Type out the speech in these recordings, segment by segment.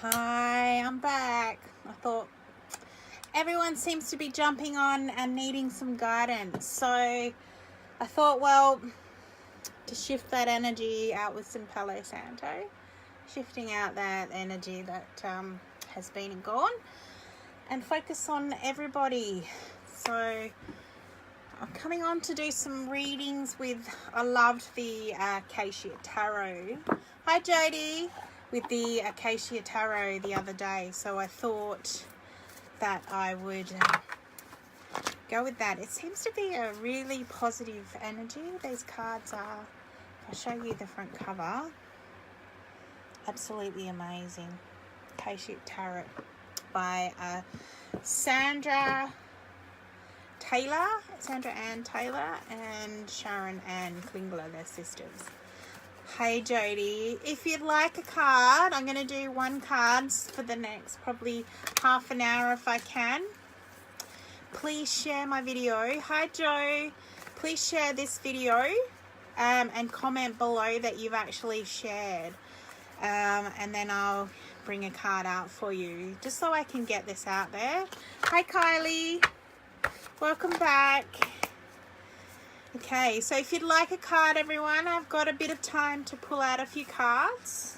Hi, I'm back. I thought everyone seems to be jumping on and needing some guidance. So I thought, well, to shift that energy out with some Palo Santo, shifting out that energy that has been and gone, and focus on everybody. So I'm coming on to do some readings with, I loved the Acacia Tarot. Hi Jody, with the Acacia Tarot the other day. So I thought that I would go with that. It seems to be a really positive energy. These cards are, I'll show you the front cover. Absolutely amazing. Acacia Tarot by Sandra Ann Taylor and Sharon Ann Klingler, they're sisters. Hey Jody, if you'd like a card, I'm going to do one card for the next probably half an hour if I can. Please share my video. Hi Joe, please share this video and comment below that you've actually shared. And then I'll bring a card out for you just so I can get this out there. Hi Kylie, welcome back. Okay, so if you'd like a card, everyone, I've got a bit of time to pull out a few cards.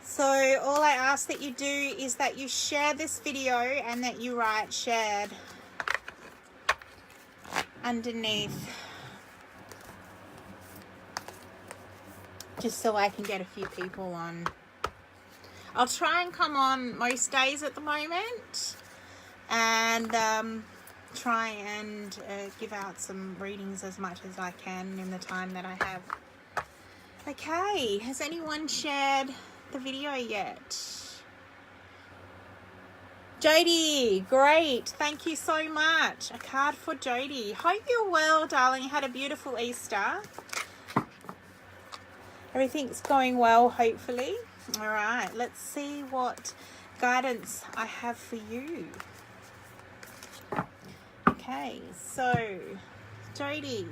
So all I ask that you do is that you share this video and that you write shared underneath, just so I can get a few people on. I'll try and come on most days at the moment and try and give out some readings as much as I can in the time that I have. Okay, has anyone shared the video yet? Jody, great, thank you so much. A card for Jody. Hope you're well, darling. You had a beautiful Easter. Everything's going well, hopefully. All right, let's see what guidance I have for you. Okay, so Jody,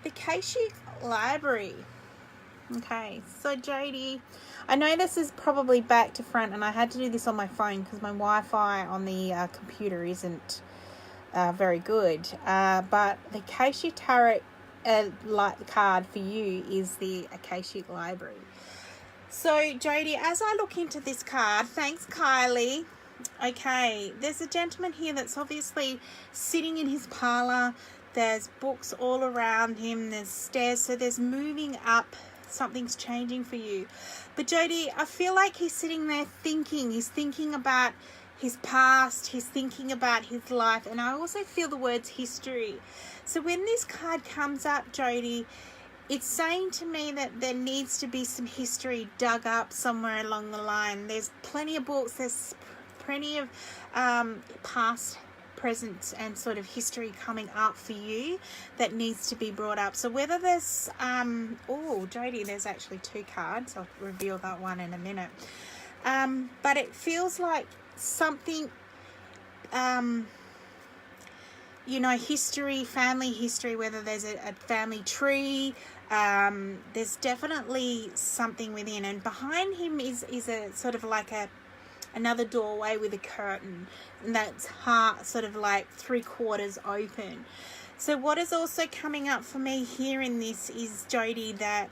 the Akashic Library. Okay, so Jody, I know this is probably back to front, and I had to do this on my phone because my Wi-Fi on the computer isn't very good. But the Akashic Tarot card for you is the Akashic Library. So Jody, as I look into this card, thanks Kylie. Okay, there's a gentleman here that's obviously sitting in his parlor. There's books all around him. There's stairs, so there's moving up. Something's changing for you. But Jody, I feel like he's sitting there thinking. He's thinking about his past. He's thinking about his life. And I also feel the words history. So when this card comes up, Jody, it's saying to me that there needs to be some history dug up somewhere along the line. There's plenty of books. There's plenty of past, present, and sort of history coming up for you that needs to be brought up. So whether there's oh Jody, there's actually two cards. I'll reveal that one in a minute. But it feels like something you know, history, family history, whether there's a family tree, there's definitely something within, and behind him is a sort of like another doorway with a curtain, and that's sort of like 3/4 open. So what is also coming up for me here in this is, Jody, that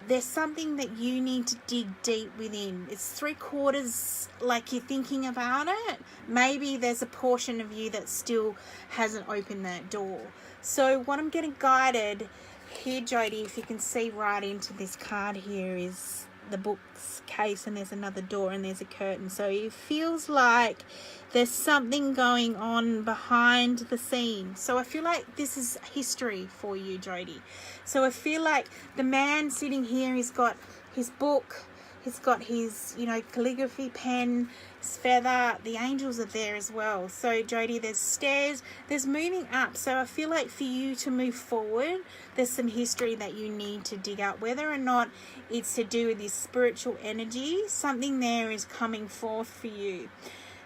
there's something that you need to dig deep within. It's 3/4 like you're thinking about it. Maybe there's a portion of you that still hasn't opened that door. So what I'm getting guided here, Jody, if you can see right into this card here, is the book's case, and there's another door and there's a curtain. So it feels like there's something going on behind the scenes. So I feel like this is history for you, Jody. So I feel like the man sitting here, he's got his book, he's got his, you know, calligraphy pen, his feather. The angels are there as well. So Jody, there's stairs, there's moving up. So I feel like for you to move forward, there's some history that you need to dig out, whether or not it's to do with this spiritual energy. Something there is coming forth for you.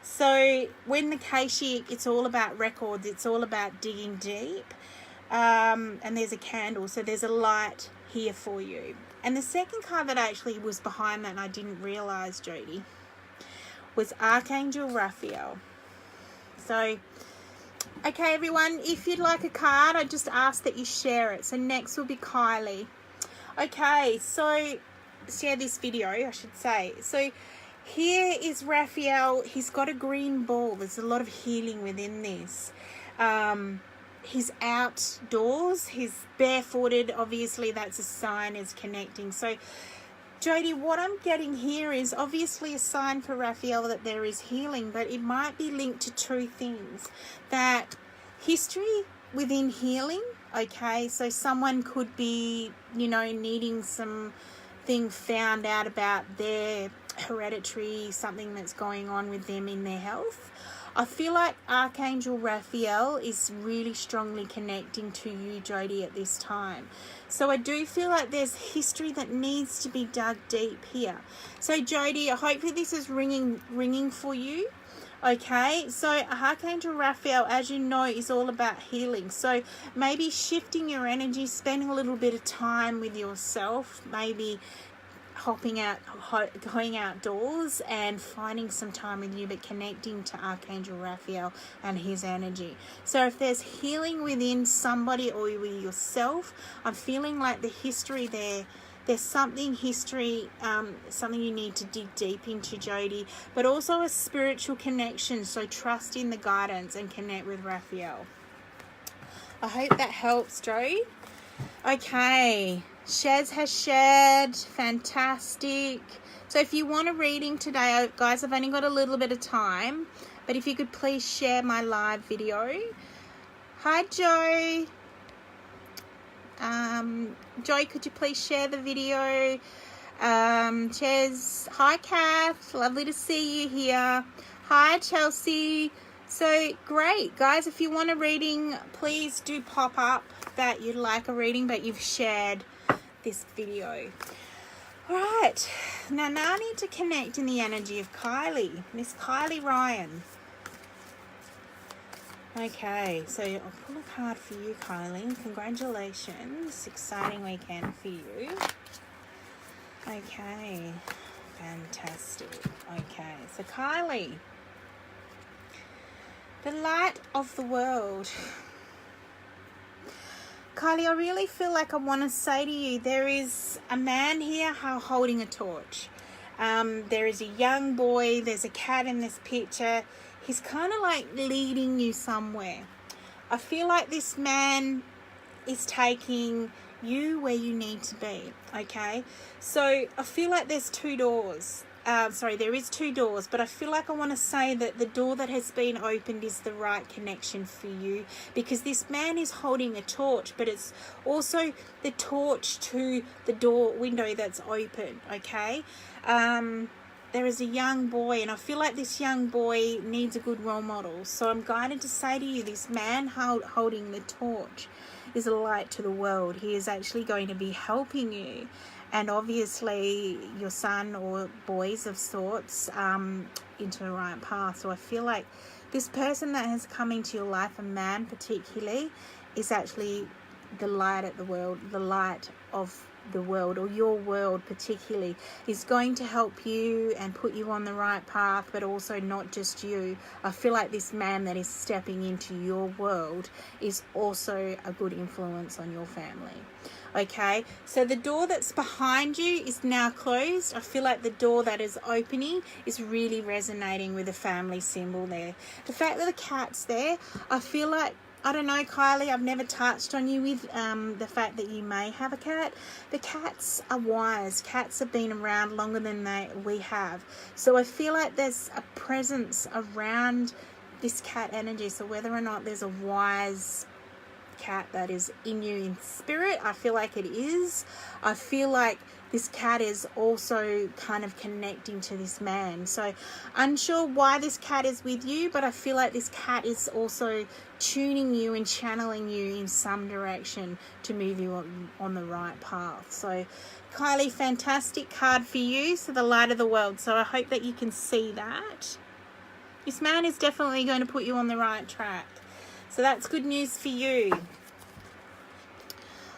So when the Akashic, it's all about records, it's all about digging deep. And there's a candle, so there's a light here for you. And the second card that actually was behind that, and I didn't realise, Jody, was Archangel Raphael. So, okay, everyone, if you'd like a card, I just ask that you share it. So next will be Kylie. Okay, so share this video, I should say. So here is Raphael. He's got a green ball. There's a lot of healing within this. He's outdoors. He's barefooted. Obviously, that's a sign is connecting. So, Jody, what I'm getting here is obviously a sign for Raphael that there is healing, but it might be linked to two things. That history within healing, okay? So someone could be, you know, needing something found out about their hereditary, something that's going on with them in their health. I feel like Archangel Raphael is really strongly connecting to you, Jody, at this time. So I do feel like there's history that needs to be dug deep here. So Jody, hopefully this is ringing for you. Okay, so Archangel Raphael, as you know, is all about healing. So maybe shifting your energy, spending a little bit of time with yourself, maybe going outdoors and finding some time with you, but connecting to Archangel Raphael and his energy. So if there's healing within somebody or with yourself, I'm feeling like the history there's something something you need to dig deep into, Jody, but also a spiritual connection. So trust in the guidance and connect with Raphael. I hope that helps, Jody. Okay, Shaz has shared. Fantastic. So if you want a reading today, guys, I've only got a little bit of time, but if you could please share my live video. Hi, Joe. Joy, could you please share the video? Ches, hi Kath, lovely to see you here. Hi Chelsea. So great, guys, if you want a reading, please do pop up that you'd like a reading, but you've shared this video. All right, now I need to connect in the energy of Kylie, Miss Kylie Ryan. Okay, so I'll pull a card for you, Kylie. Congratulations. Exciting weekend for you. Okay, fantastic. Okay, so Kylie, the light of the world. Kylie, I really feel like I want to say to you, there is a man here holding a torch. There is a young boy. There's a cat in this picture. He's kind of like leading you somewhere. I feel like this man is taking you where you need to be, okay? So I feel like there's two doors. There is two doors, but I feel like I want to say that the door that has been opened is the right connection for you, because this man is holding a torch, but it's also the torch to the window that's open, okay? There is a young boy, and I feel like this young boy needs a good role model. So I'm guided to say to you, this man holding the torch is a light to the world. He is actually going to be helping you, and obviously your son or boys of sorts into the right path. So I feel like this person that has come into your life, a man particularly, is actually the light of the world, the light of the world, or your world particularly, is going to help you and put you on the right path, but also not just you. I feel like this man that is stepping into your world is also a good influence on your family. Okay, so the door that's behind you is now closed. I feel like the door that is opening is really resonating with the family symbol there. The fact that the cat's there, I feel like, I don't know, Kylie, I've never touched on you with the fact that you may have a cat. The cats are wise. Cats have been around longer than we have. So I feel like there's a presence around this cat energy. So whether or not there's a wise cat that is in you in spirit, I feel like it is. I feel like this cat is also kind of connecting to this man. So unsure why this cat is with you, but I feel like this cat is also tuning you and channeling you in some direction to move you on the right path. So Kylie, fantastic card for you. So the light of the world. So I hope that you can see that. This man is definitely going to put you on the right track. So that's good news for you.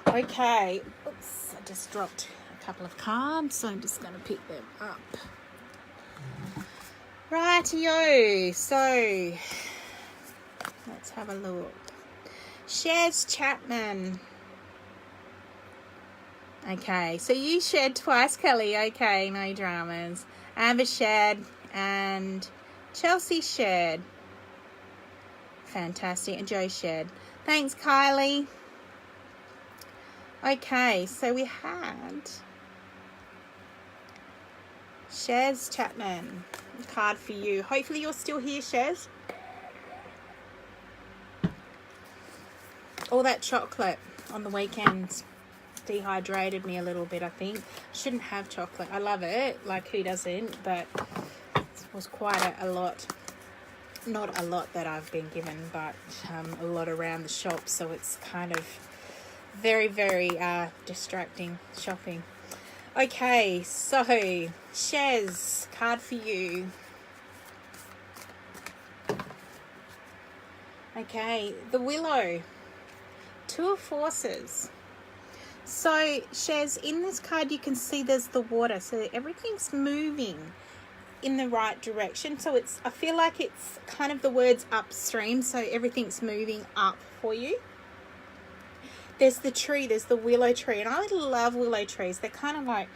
Okay. Oops, I just dropped a couple of cards, so I'm just going to pick them up. Rightio, so let's have a look. Shez Chapman. Okay, so you shared twice, Kelly. Okay, no dramas. Amber shared and Chelsea shared. Fantastic. And Joe shared. Thanks, Kylie. Okay, so we had Shez Chapman. Card for you. Hopefully you're still here, Shez. All that chocolate on the weekends dehydrated me a little bit, I think. Shouldn't have chocolate. I love it, like who doesn't, but it was quite a lot. Not a lot that I've been given, but a lot around the shop, so it's kind of very, very distracting shopping. Okay, so Shez, card for you. Okay, the Willow. Two of Forces. So, Shez, in this card you can see there's the water. So everything's moving in the right direction. So I feel like it's kind of the words upstream. So everything's moving up for you. There's the tree. There's the willow tree. And I love willow trees. They're kind of like,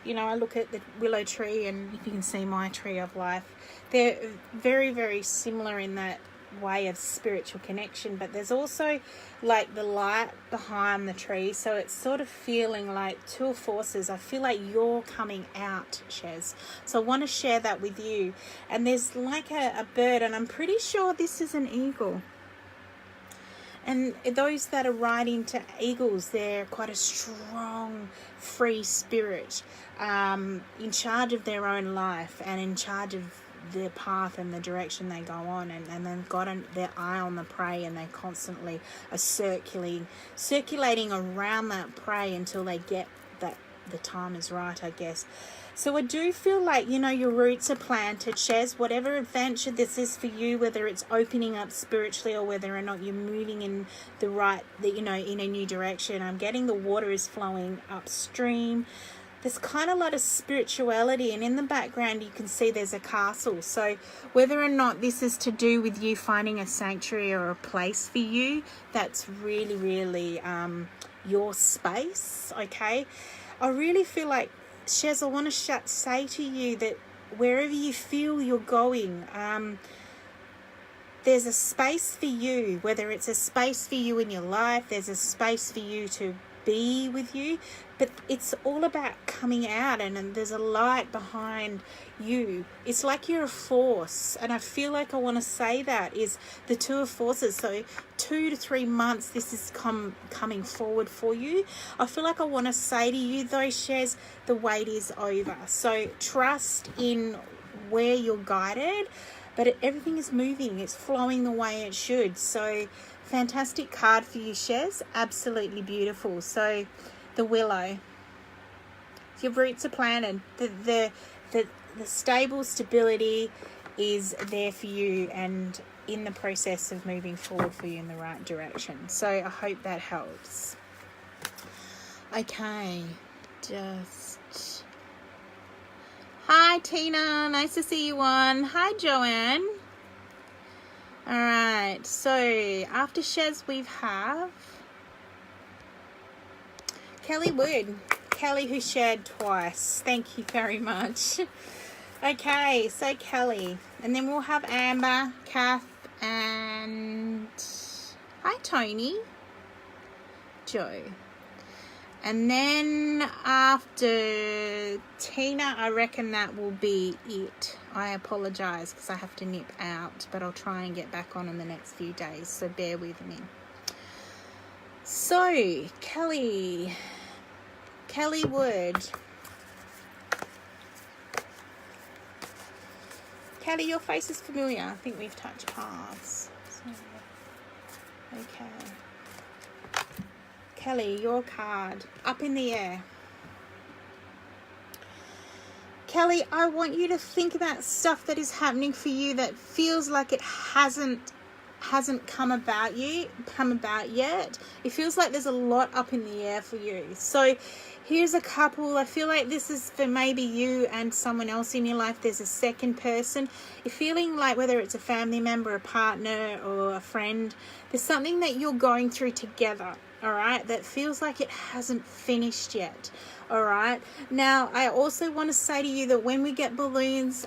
you know, I look at the willow tree and you can see my tree of life. They're very, very similar in that way of spiritual connection, but there's also like the light behind the tree, so it's sort of feeling like two forces. I feel like you're coming out, Shez, so I want to share that with you. And there's like a bird, and I'm pretty sure this is an eagle, and those that are right into eagles, they're quite a strong free spirit, in charge of their own life and in charge of their path and the direction they go on, and they've got their eye on the prey, and they constantly are circulating around that prey until they get that the time is right, I guess. So I do feel like, you know, your roots are planted, Shez. Whatever adventure this is for you, whether it's opening up spiritually or whether or not you're moving in the right, in a new direction. I'm getting the water is flowing upstream. There's kind of a lot of spirituality, and in the background you can see there's a castle. So whether or not this is to do with you finding a sanctuary or a place for you, that's really, really your space, okay? I really feel like, Shez, I want to say to you that wherever you feel you're going, there's a space for you, whether it's a space for you in your life, there's a space for you to be with you, but it's all about coming out, and there's a light behind you. It's like you're a force, and I feel like I want to say that is the two of forces. So 2 to 3 months this is coming forward for you. I feel like I want to say to you though, Shez, the wait is over. So trust in where you're guided, but everything is moving, it's flowing the way it should. So fantastic card for you, Shez. Absolutely beautiful. So the willow, your roots are planted. The stable stability is there for you, and in the process of moving forward for you in the right direction. So I hope that helps. Okay, just hi Tina, nice to see you on. Hi Joanne. All right, so after Shez we have Kelly Wood. Kelly, who shared twice. Thank you very much. Okay, so Kelly. And then we'll have Amber, Kath, and hi Tony, Joe. And then after Tina, I reckon that will be it. I apologise because I have to nip out, but I'll try and get back on in the next few days, so bear with me. So, Kelly Wood. Kelly, your face is familiar. I think we've touched paths. So, okay. Kelly, your card, up in the air. Kelly, I want you to think about stuff that is happening for you that feels like it hasn't hasn't come about yet. It feels like there's a lot up in the air for you. So here's a couple. I feel like this is for maybe you and someone else in your life. There's a second person. You're feeling like, whether it's a family member, a partner, or a friend, there's something that you're going through together, all right, that feels like it hasn't finished yet, all right? Now, I also want to say to you that when we get balloons,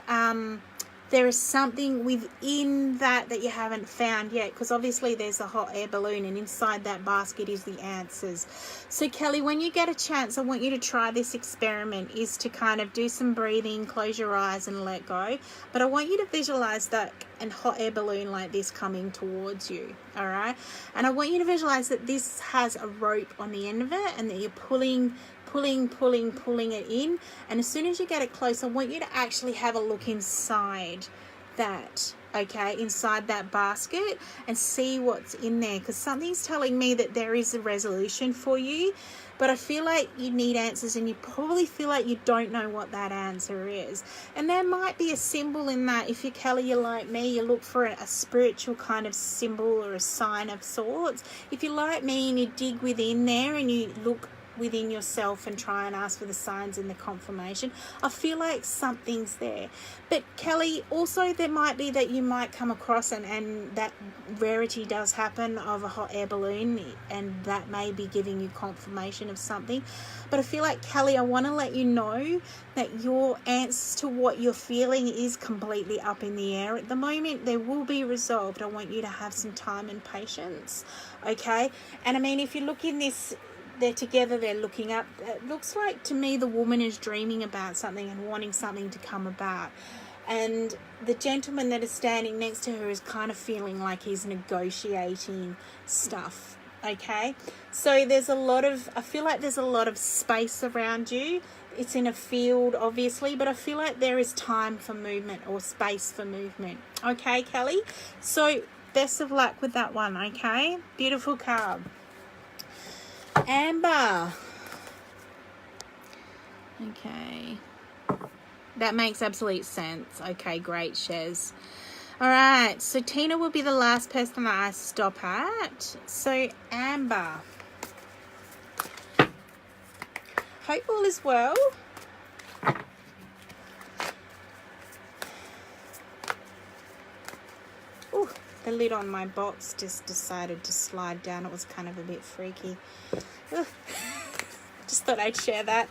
there is something within that you haven't found yet, because obviously there's a hot air balloon and inside that basket is the answers. So Kelly, when you get a chance, I want you to try this experiment, is to kind of do some breathing, close your eyes and let go. But I want you to visualize that a hot air balloon like this coming towards you, all right? And I want you to visualize that this has a rope on the end of it and that you're pulling it in. And as soon as you get it close, I want you to actually have a look inside that, okay, inside that basket, and see what's in there, because something's telling me that there is a resolution for you, but I feel like you need answers, and you probably feel like you don't know what that answer is. And there might be a symbol in that. If you're Kelly, you're like me, you look for a spiritual kind of symbol or a sign of sorts. If you're like me and you dig within there and you look within yourself and try and ask for the signs and the confirmation, I feel like something's there. But Kelly, also there might be that you might come across, and that rarity does happen, of a hot air balloon, and that may be giving you confirmation of something. But I feel like, Kelly, I want to let you know that your answers to what you're feeling is completely up in the air at the moment. They will be resolved. I want you to have some time and patience, okay? And I mean, if you look in this, they're together, they're looking up. It looks like to me the woman is dreaming about something and wanting something to come about. And the gentleman that is standing next to her is kind of feeling like he's negotiating stuff, okay? So there's a lot of, I feel like there's a lot of space around you. It's in a field, obviously, but I feel like there is time for movement, or space for movement. Okay, Kelly? So best of luck with that one, okay? Beautiful card. Amber. Okay. That makes absolute sense. Okay, great, Shez. All right, so Tina will be the last person that I stop at. So, Amber. Hope all is well. Ooh, the lid on my box just decided to slide down. It was kind of a bit freaky. Just thought I'd share that.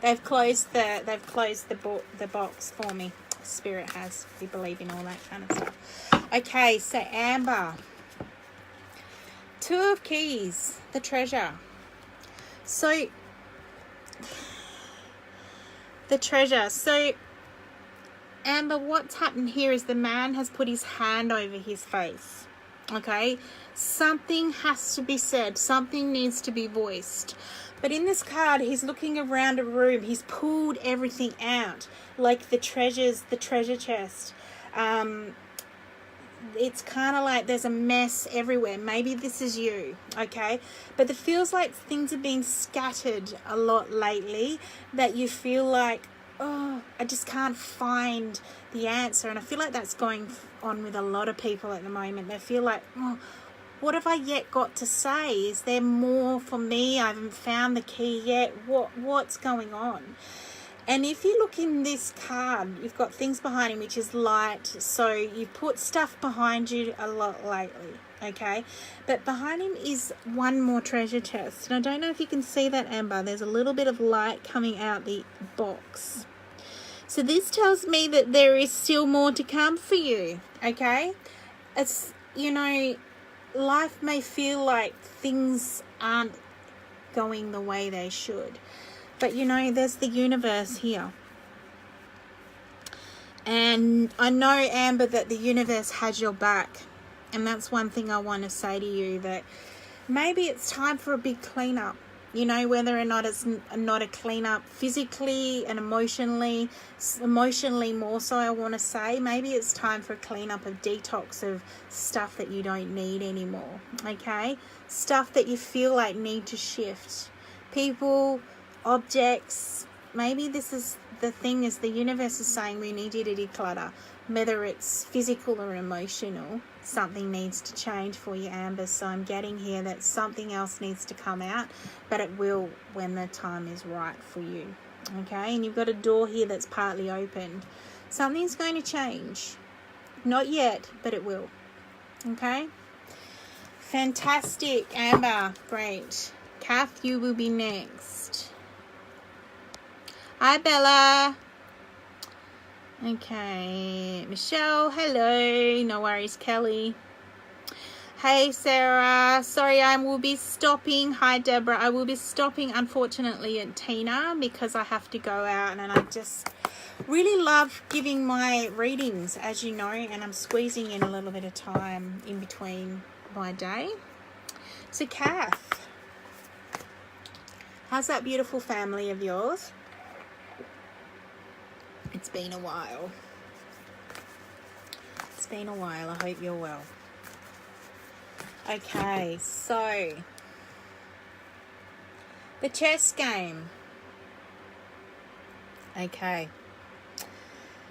They've closed the box for me. Spirit has. We believe in all that kind of stuff. Okay, so Amber. 2 of Keys, the treasure. So the treasure. So Amber, what's happened here is the man has put his hand over his face. Okay, something has to be said, something needs to be voiced. But in this card, he's looking around a room. He's pulled everything out, like the treasure chest. It's kind of like there's a mess everywhere. Maybe this is you, okay? But it feels like things have been scattered a lot lately, that you feel like, oh, I just can't find the answer. And I feel like that's going on with a lot of people at the moment. They feel like, oh, what have I yet got to say? Is there more for me? I haven't found the key yet. What's going on? And if you look in this card, you've got things behind him, which is light. So you put stuff behind you a lot lately, okay? But behind him is one more treasure chest. And I don't know if you can see that, Amber. There's a little bit of light coming out the box. So this tells me that there is still more to come for you, okay? It's, you know, life may feel like things aren't going the way they should. But, you know, there's the universe here. And I know, Amber, that the universe has your back. And that's one thing I want to say to you, that maybe it's time for a big cleanup. You know, whether or not it's not a cleanup physically and emotionally more so, I want to say. Maybe it's time for a cleanup, of detox of stuff that you don't need anymore, okay? Stuff that you feel like need to shift. People, objects. Maybe this is the thing, is the universe is saying we need you to declutter. whether it's physical or emotional, something needs to change for you, Amber. So I'm getting here that something else needs to come out, but it will when the time is right for you. Okay, and you've got a door here that's partly opened. Something's going to change. Not yet, but it will. Okay, fantastic, Amber. Great. Kath, you will be next. Hi, Bella. Okay, Michelle, hello. No worries, Kelly. Hey, Sarah. Sorry, I will be stopping. Hi, Deborah. I will be stopping, unfortunately, at Tina because I have to go out, and I just really love giving my readings, as you know, and I'm squeezing in a little bit of time in between my day. So, Kath, how's that beautiful family of yours? It's been a while. It's been a while. I hope you're well. Okay, so the chess game. Okay.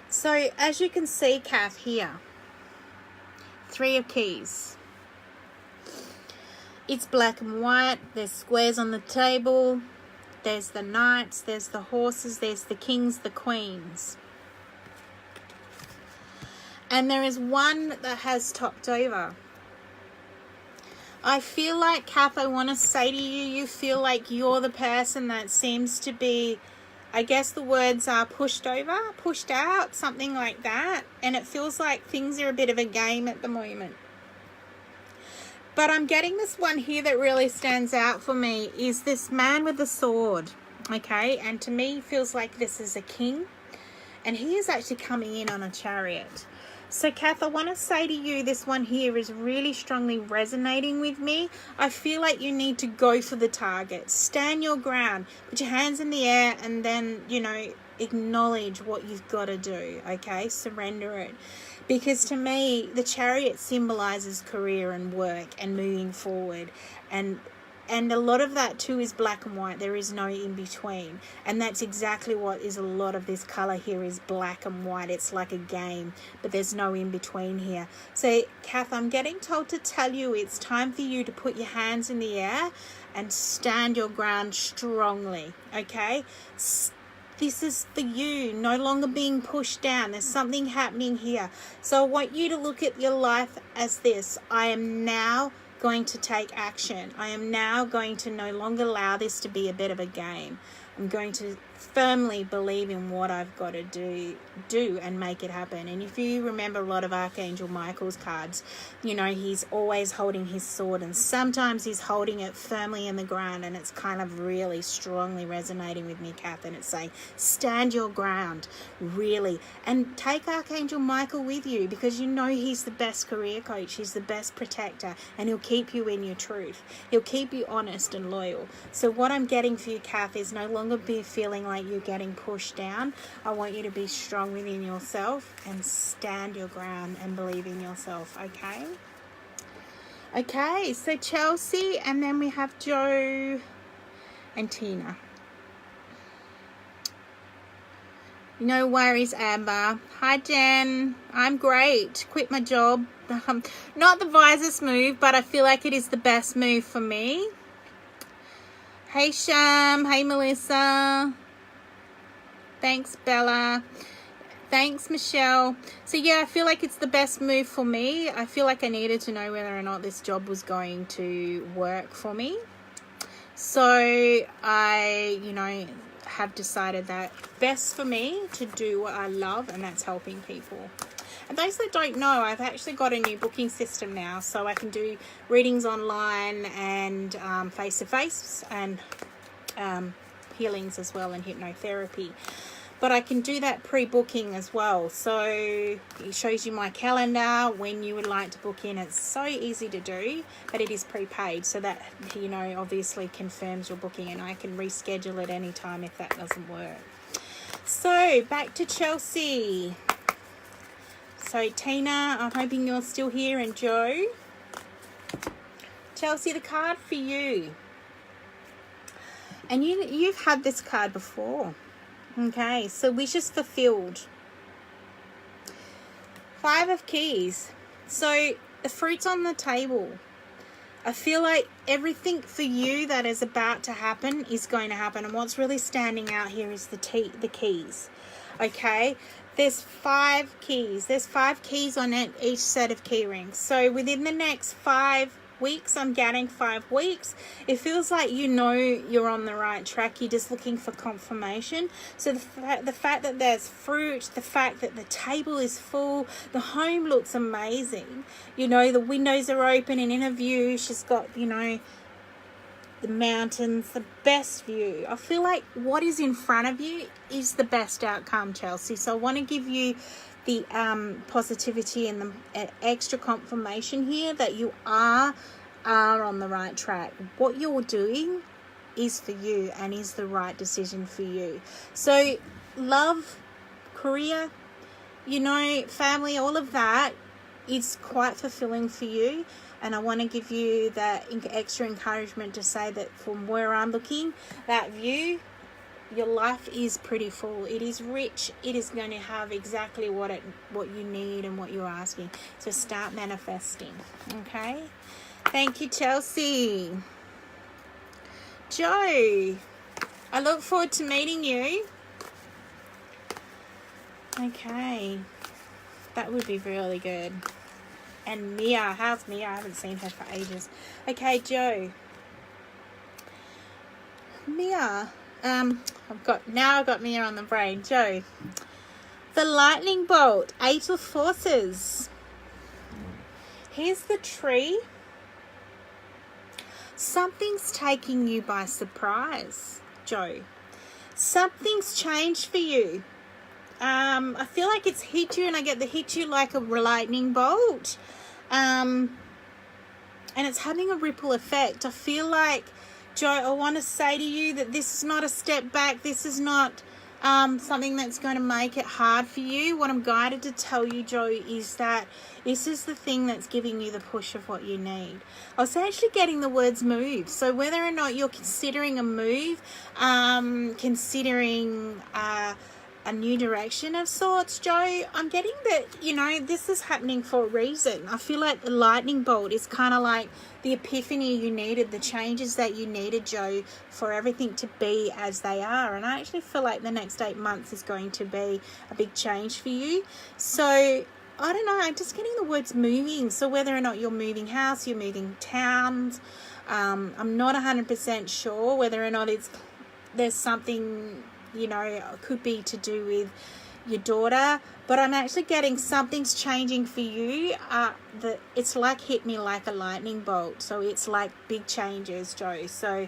So as you can see, Kath, here, 3 of keys. It's black and white. There's squares on the table. There's the knights, there's the horses, there's the kings, the queens. And there is one that has topped over. I feel like, Kath, I want to say to you, you feel like you're the person that seems to be, I guess the words are pushed over, pushed out, something like that. And it feels like things are a bit of a game at the moment. But I'm getting this one here that really stands out for me is this man with the sword, okay? And to me, feels like this is a king. And he is actually coming in on a chariot. So, Kath, I want to say to you, this one here is really strongly resonating with me. I feel like you need to go for the target. Stand your ground. Put your hands in the air and then, you know, acknowledge what you've got to do, okay? Surrender it. Because to me, the chariot symbolizes career and work and moving forward. And a lot of that too is black and white. There is no in between. And that's exactly what is a lot of this color here is black and white. It's like a game, but there's no in between here. So, Kath, I'm getting told to tell you it's time for you to put your hands in the air and stand your ground strongly, okay? This is for you, no longer being pushed down. There's something happening here. So I want you to look at your life as this. I am now going to take action. I am now going to no longer allow this to be a bit of a game. I'm going to firmly believe in what I've got to do and make it happen. And if you remember a lot of Archangel Michael's cards, you know, he's always holding his sword, and sometimes he's holding it firmly in the ground, and it's kind of really strongly resonating with me, Kath, and it's saying, stand your ground, really, and take Archangel Michael with you, because you know he's the best career coach, he's the best protector, and he'll keep you in your truth. He'll keep you honest and loyal. So what I'm getting for you, Kath, is no longer be feeling like you're getting pushed down. I want you to be strong within yourself and stand your ground and believe in yourself, okay? Okay, so Chelsea, and then we have Joe and Tina. No worries, Amber. Hi, Jen. I'm great. Quit my job. Not the wisest move, but I feel like it is the best move for me. Hey, Sham. Hey, Melissa. Thanks, Bella. Thanks, Michelle. So, yeah, I feel like it's the best move for me. I feel like I needed to know whether or not this job was going to work for me. So, I, you know, have decided that best for me to do what I love, and that's helping people. And those that don't know, I've actually got a new booking system now, so I can do readings online and face-to-face and healings as well, and hypnotherapy. But I can do that pre-booking as well. So it shows you my calendar when you would like to book in. It's so easy to do, but it is prepaid. So that, you know, obviously confirms your booking, and I can reschedule at any time if that doesn't work. So back to Chelsea. So Tina, I'm hoping you're still here, and Joe. Chelsea, the card for you. And you've had this card before. Okay, so wishes fulfilled. Five of Keys. So the fruit's on the table. I feel like everything for you that is about to happen is going to happen. And what's really standing out here is the keys. Okay? There's 5 keys. There's 5 keys on each set of key rings. So within the next 5 weeks, I'm getting 5 weeks, it feels like you know you're on the right track. You're just looking for confirmation. So the fact that there's fruit, the fact that the table is full, the home looks amazing. You know, the windows are open and in a view. She's got, you know, the mountains, the best view. I feel like what is in front of you is the best outcome, Chelsea. So I want to give you the positivity and the extra confirmation here that you are on the right track. What you're doing is for you and is the right decision for you. So love, career, you know, family, all of that is quite fulfilling for you. And I want to give you that extra encouragement to say that from where I'm looking, that view, your life is pretty full. It is rich. It is going to have exactly what you need and what you're asking. So start manifesting. Okay? Thank you, Chelsea. Joe, I look forward to meeting you. Okay. That would be really good. And Mia, how's Mia? I haven't seen her for ages. Okay, Joe. Mia, I've got Mia on the brain. Joe, the lightning bolt, 8 of forces. Here's the tree. Something's taking you by surprise, Joe. Something's changed for you. I feel like it's hit you, and I get the hit you like a lightning bolt. And it's having a ripple effect. I feel like, Joe, I want to say to you that this is not a step back. This is not something that's going to make it hard for you. What I'm guided to tell you, Joe, is that this is the thing that's giving you the push of what you need. I was actually getting the words move. So whether or not you're considering a move, considering a new direction of sorts, Joe, I'm getting that, you know, this is happening for a reason. I feel like the lightning bolt is kind of like the epiphany you needed, the changes that you needed, Joe, for everything to be as they are. And I actually feel like the next 8 months is going to be a big change for you. So I don't know, I'm just getting the words moving. So whether or not you're moving house, you're moving towns, I'm not 100% sure whether or not there's something, you know, could be to do with your daughter, but I'm actually getting something's changing for you. It's like hit me like a lightning bolt. So it's like big changes, Joe. So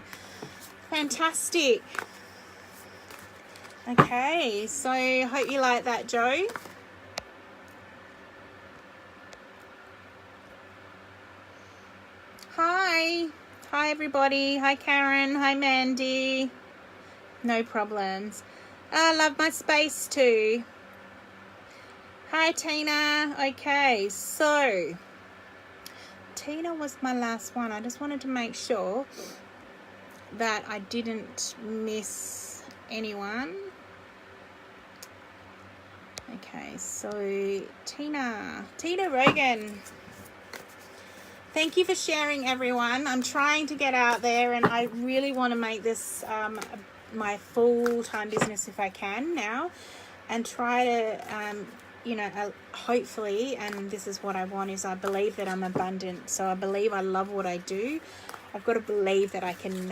fantastic. Okay, so hope you like that, Joe. Hi everybody. Hi Karen. Hi Mandy. No problems. I love my space too. Hi Tina. Okay, so Tina was my last one. I just wanted to make sure that I didn't miss anyone. Okay, so Tina Rogan. Thank you for sharing, everyone. I'm trying to get out there, and I really want to make this my full-time business if I can now, and try to you know, hopefully, and this is what I want, is I believe that I'm abundant. So I believe I love what I do. I've got to believe that I can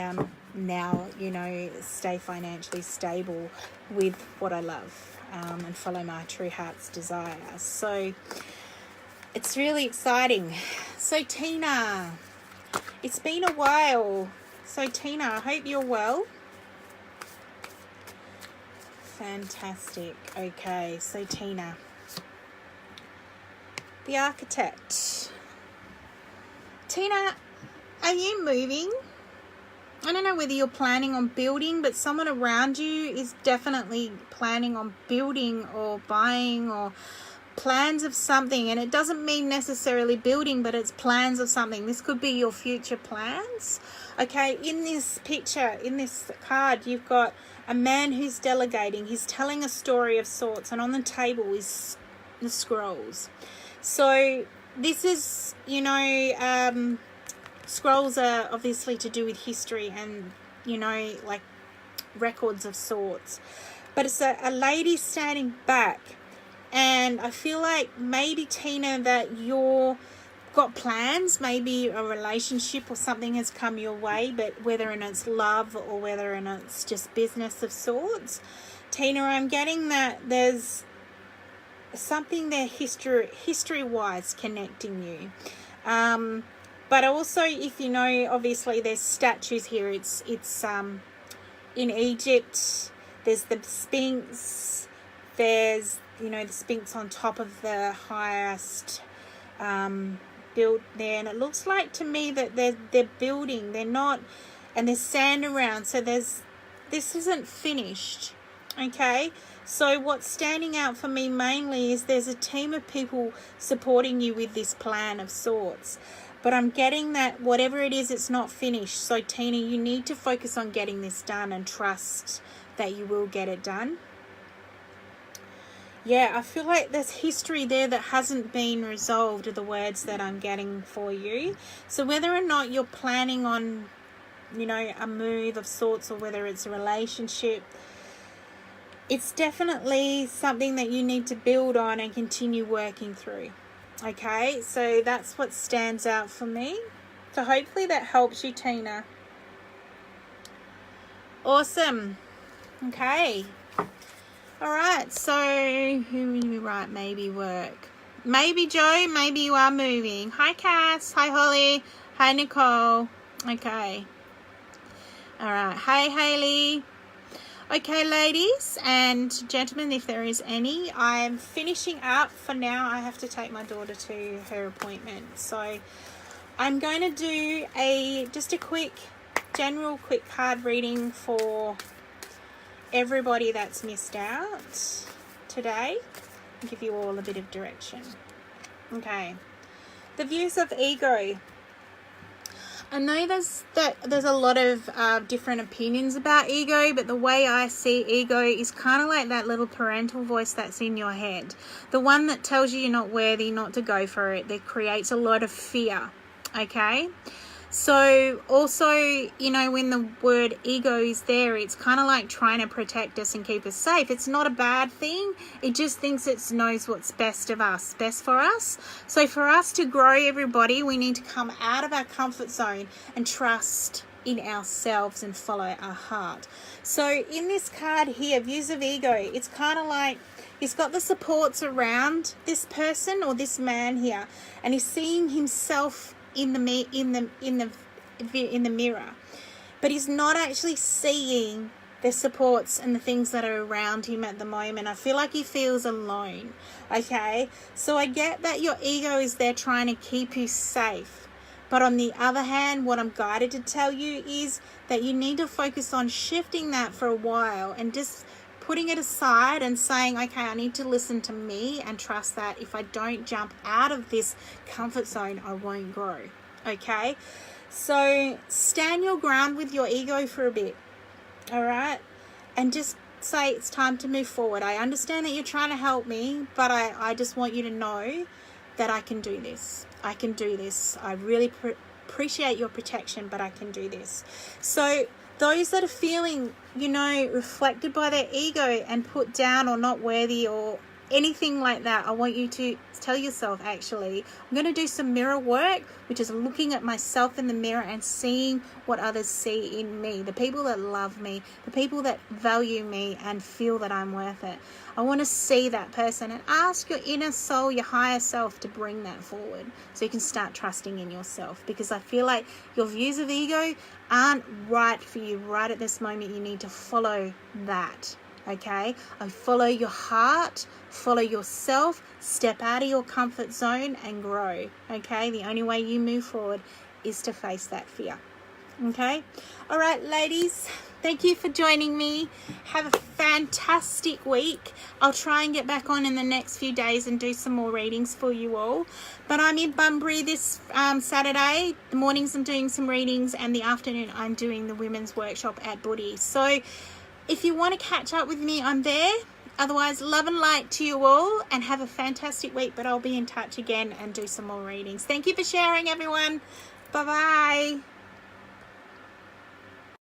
now, you know, stay financially stable with what I love, and follow my true heart's desire. So it's really exciting. So Tina, it's been a while. So Tina, I hope you're well. Fantastic. Okay, so Tina, the architect. Tina, are you moving? I don't know whether you're planning on building, but someone around you is definitely planning on building or buying or plans of something. And it doesn't mean necessarily building, but it's plans of something. This could be your future plans. Okay, in this picture, in this card, you've got a man who's delegating. He's telling a story of sorts, and on the table is the scrolls. So this is, scrolls are obviously to do with history and, like records of sorts. But it's a lady standing back. And I feel like maybe, Tina, that you're got plans, maybe a relationship or something has come your way, but whether it's love or whether it's just business of sorts. Tina, I'm getting that there's something there history-wise connecting you. But also, if obviously there's statues here. It's in Egypt. There's the Sphinx. There's the Sphinx on top of the highest built there, and it looks like to me that they're building. They're not, and there's sand around. So this isn't finished. Okay. So what's standing out for me mainly is there's a team of people supporting you with this plan of sorts. But I'm getting that whatever it is, it's not finished. So, Tina, you need to focus on getting this done and trust that you will get it done. Yeah, I feel like there's history there that hasn't been resolved, are the words that I'm getting for you. So whether or not you're planning on, a move of sorts, or whether it's a relationship, it's definitely something that you need to build on and continue working through. Okay, so that's what stands out for me. So hopefully that helps you, Tina. Awesome. Okay. All right, so who will you write maybe work? Maybe Joe, maybe you are moving. Hi, Cass. Hi, Holly. Hi, Nicole. Okay. All right. Hi, Hayley. Okay, ladies and gentlemen, if there is any, I'm finishing up for now. I have to take my daughter to her appointment. So I'm going to do just a quick card reading for everybody that's missed out today. I'll give you all a bit of direction. Okay. The views of ego. I know there's a lot of different opinions about ego, but the way I see ego is kind of like that little parental voice that's in your head. The one that tells you you're not worthy, not to go for it, that creates a lot of fear, okay? So also, when the word ego is there, it's kind of like trying to protect us and keep us safe. It's not a bad thing. It just thinks it knows what's best for us. So for us to grow, everybody, we need to come out of our comfort zone and trust in ourselves and follow our heart. So in this card here, views of ego, it's kind of like he's got the supports around this person or this man here, and he's seeing himself in the mirror, but he's not actually seeing the supports and the things that are around him at the moment. I feel like he feels alone. Okay, so I get that your ego is there trying to keep you safe, but on the other hand, what I'm guided to tell you is that you need to focus on shifting that for a while and just putting it aside and saying, okay, I need to listen to me and trust that if I don't jump out of this comfort zone, I won't grow. Okay, so stand your ground with your ego for a bit. All right, and just say it's time to move forward. I understand that you're trying to help me, but I just want you to know that I can do this. I can do this. I really appreciate your protection, but I can do this. So those that are feeling, reflected by their ego and put down or not worthy or anything like that, I want you to tell yourself, actually, I'm going to do some mirror work, which is looking at myself in the mirror and seeing what others see in me, the people that love me, the people that value me and feel that I'm worth it. I want to see that person and ask your inner soul, your higher self, to bring that forward so you can start trusting in yourself, because I feel like your views of ego aren't right for you right at this moment. You need to follow that. Okay, I follow your heart, follow yourself, step out of your comfort zone and grow. Okay, the only way you move forward is to face that fear. Okay, all right, ladies, thank you for joining me. Have a fantastic week. I'll try and get back on in the next few days and do some more readings for you all. But I'm in Bunbury this Saturday. The mornings I'm doing some readings, and the afternoon I'm doing the women's workshop at Buddy. So if you want to catch up with me, I'm there. Otherwise, love and light to you all, and have a fantastic week. But I'll be in touch again and do some more readings. Thank you for sharing, everyone. Bye-bye.